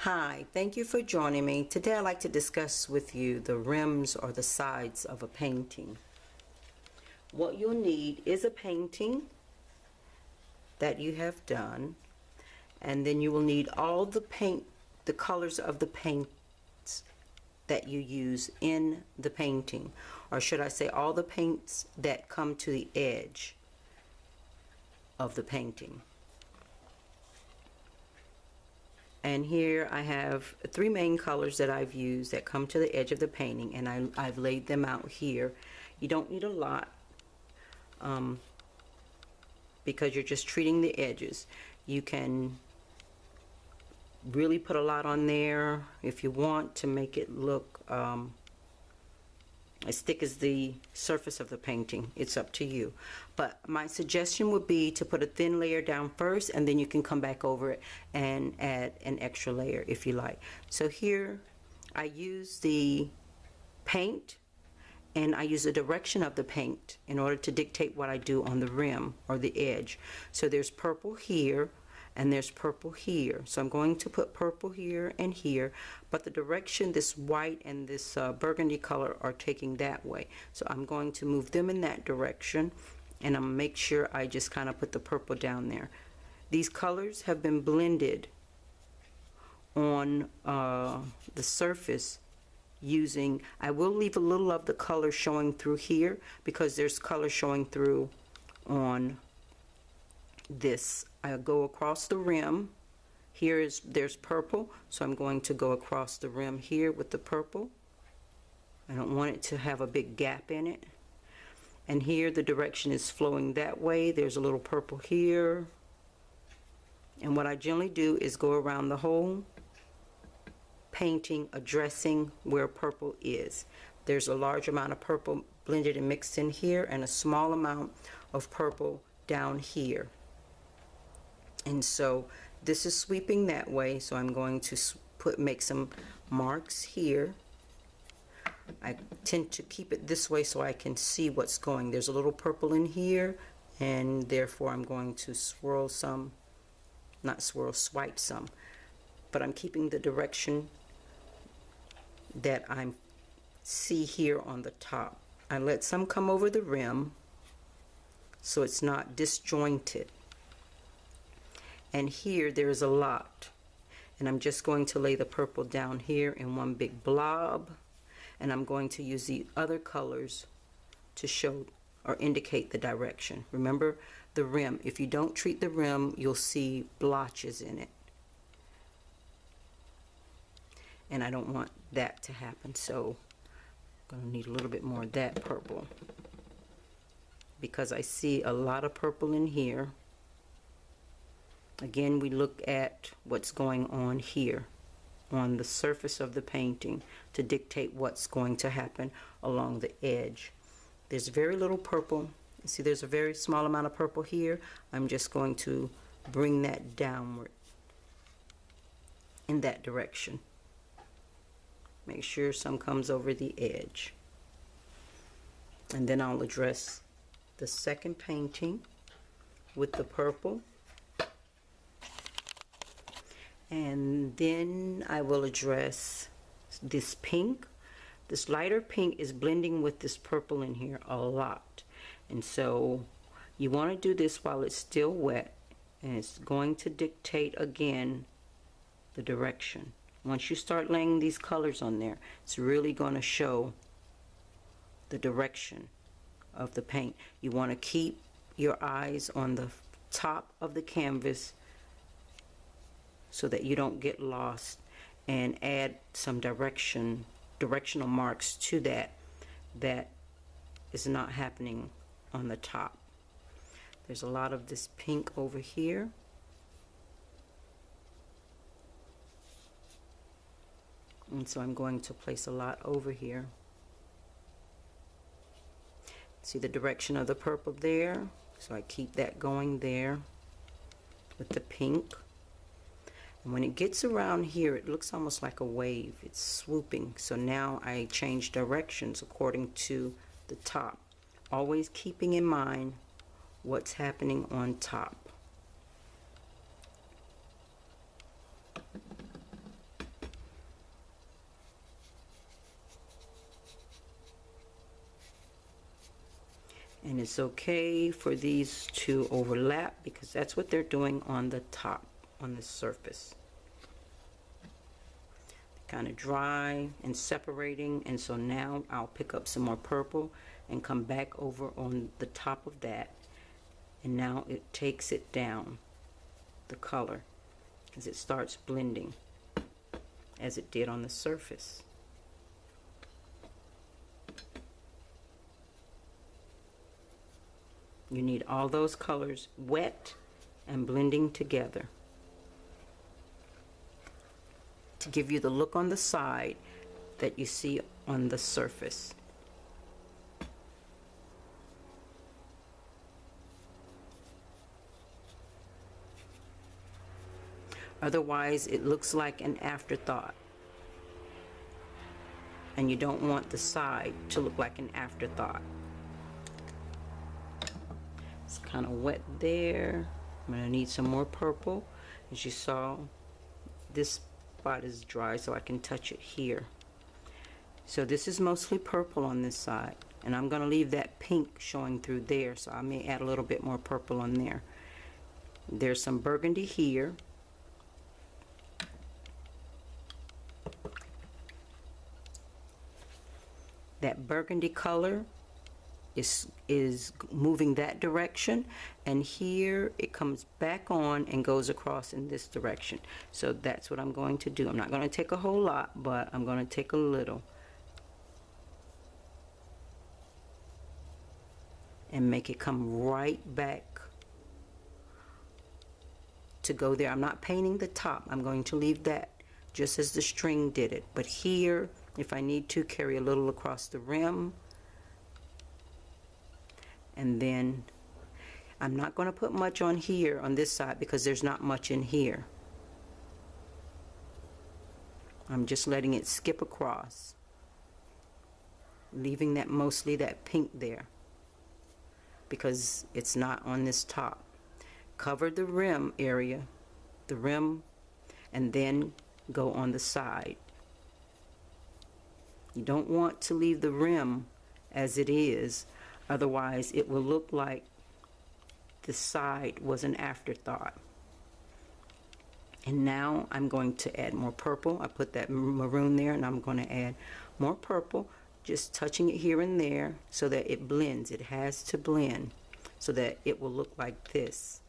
Hi, thank you for joining me. Today I'd like to discuss with you the rims or the sides of a painting. What you'll need is a painting that you have done, and then you will need all the colors of the paints that you use in the painting, or should I say all the paints that come to the edge of the painting. And here I have three main colors that I've used that come to the edge of the painting, and I've laid them out here. You don't need a lot because you're just treating the edges. You can really put a lot on there if you want to make it look as thick as the surface of the painting. It's up to you, but my suggestion would be to put a thin layer down first, and then you can come back over it and add an extra layer if you like. So here I use the paint, and I use the direction of the paint in order to dictate what I do on the rim or the edge. So there's purple here and there's purple here, so I'm going to put purple here and here, but the direction this white and this burgundy color are taking that way, so I'm going to move them in that direction, and I'm gonna make sure I just kind of put the purple down there. These colors have been blended on the surface using, I will leave a little of the color showing through here because there's color showing through on this. I go across the rim. There's purple, so I'm going to go across the rim here with the purple. I don't want it to have a big gap in it. And here the direction is flowing that way. There's a little purple here. And what I generally do is go around the whole painting, addressing where purple is. There's a large amount of purple blended and mixed in here, and a small amount of purple down here. And so this is sweeping that way, so I'm going to make some marks here. I tend to keep it this way so I can see what's going. There's a little purple in here, and therefore I'm going to swirl some, not swirl, swipe some, but I'm keeping the direction that I see here on the top. I let some come over the rim so it's not disjointed. And here there's a lot, and I'm just going to lay the purple down here in one big blob, and I'm going to use the other colors to show or indicate the direction. Remember the rim, if you don't treat the rim, you'll see blotches in it, and I don't want that to happen, so I'm going to need a little bit more of that purple because I see a lot of purple in here. Again, we look at what's going on here on the surface of the painting to dictate what's going to happen along the edge. There's very little purple. See, there's a very small amount of purple here. I'm just going to bring that downward in that direction. Make sure some comes over the edge. And then I'll address the second painting with the purple. And then I will address this pink. This lighter pink is blending with this purple in here a lot. And so you want to do this while it's still wet, and it's going to dictate again the direction. Once you start laying these colors on there, it's really going to show the direction of the paint. You want to keep your eyes on the top of the canvas so that you don't get lost, and add some directional marks to that is not happening on the top. There's a lot of this pink over here. And so I'm going to place a lot over here. See the direction of the purple there? So I keep that going there with the pink. And when it gets around here, it looks almost like a wave. It's swooping. So now I change directions according to the top, always keeping in mind what's happening on top. And it's okay for these to overlap because that's what they're doing on the top, on the surface. Kind of dry and separating, and so now I'll pick up some more purple and come back over on the top of that, and now it takes it down, the color, as it starts blending as it did on the surface. You need all those colors wet and blending together to give you the look on the side that you see on the surface. Otherwise, it looks like an afterthought. And you don't want the side to look like an afterthought. It's kind of wet there. I'm going to need some more purple. As you saw, this spot is dry, so I can touch it here. So this is mostly purple on this side. And I'm going to leave that pink showing through there, so I may add a little bit more purple on there. There's some burgundy here. That burgundy color is moving that direction, and here it comes back on and goes across in this direction. So that's what I'm going to do. I'm not going to take a whole lot, but I'm going to take a little and make it come right back to go there. I'm not painting the top. I'm going to leave that just as the string did it, but here, if I need to, carry a little across the rim. And then I'm not going to put much on here on this side because there's not much in here. I'm just letting it skip across, leaving that mostly that pink there because it's not on this top. Cover the rim area, the rim, and then go on the side. You don't want to leave the rim as it is, otherwise it will look like the side was an afterthought. And now I'm going to add more purple. I put that maroon there, and I'm going to add more purple, just touching it here and there so that it blends. It has to blend so that it will look like this.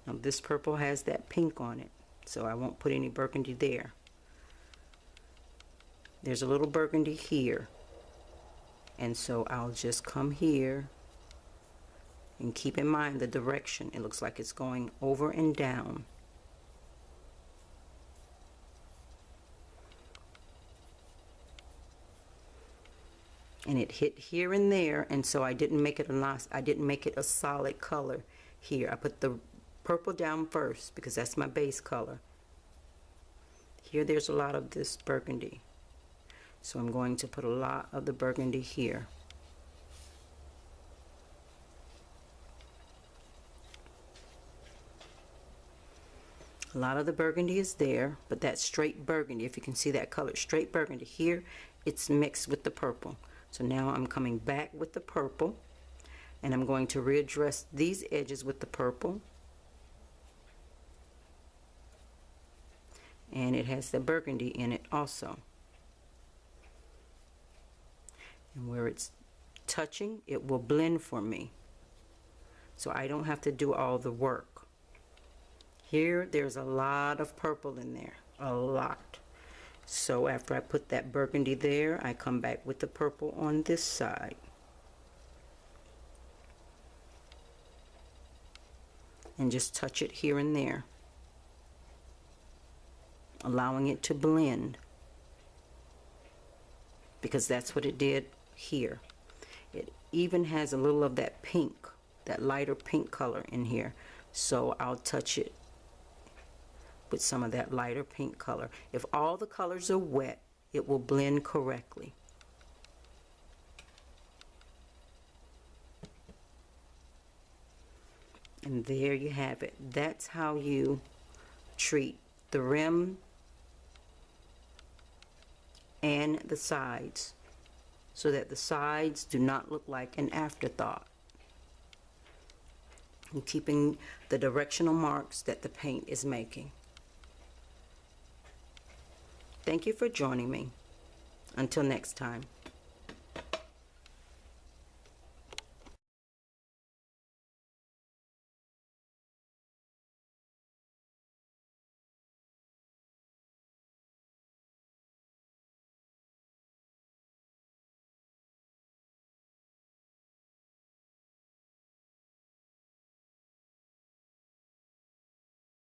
Now this purple has that pink on it, so I won't put any burgundy there. There's a little burgundy here, and so I'll just come here and keep in mind the direction. It looks like it's going over and down. And it hit here and there, and so I didn't make it a solid color here. I put the purple down first because that's my base color. Here there's a lot of this burgundy. So I'm going to put a lot of the burgundy here. A lot of the burgundy is there, but that's straight burgundy. If you can see that color, straight burgundy. Here, it's mixed with the purple. So now I'm coming back with the purple, and I'm going to readdress these edges with the purple. And it has the burgundy in it also. And where it's touching, it will blend for me, so I don't have to do all the work. Here there's a lot of purple in there, a lot. So after I put that burgundy there, I come back with the purple on this side. And just touch it here and there, allowing it to blend, because that's what it did here. It even has a little of that pink, that lighter pink color in here, so I'll touch it with some of that lighter pink color. If all the colors are wet, it will blend correctly. And there you have it. That's how you treat the rim and the sides. so that the sides do not look like an afterthought. And keeping the directional marks that the paint is making. Thank you for joining me. Until next time.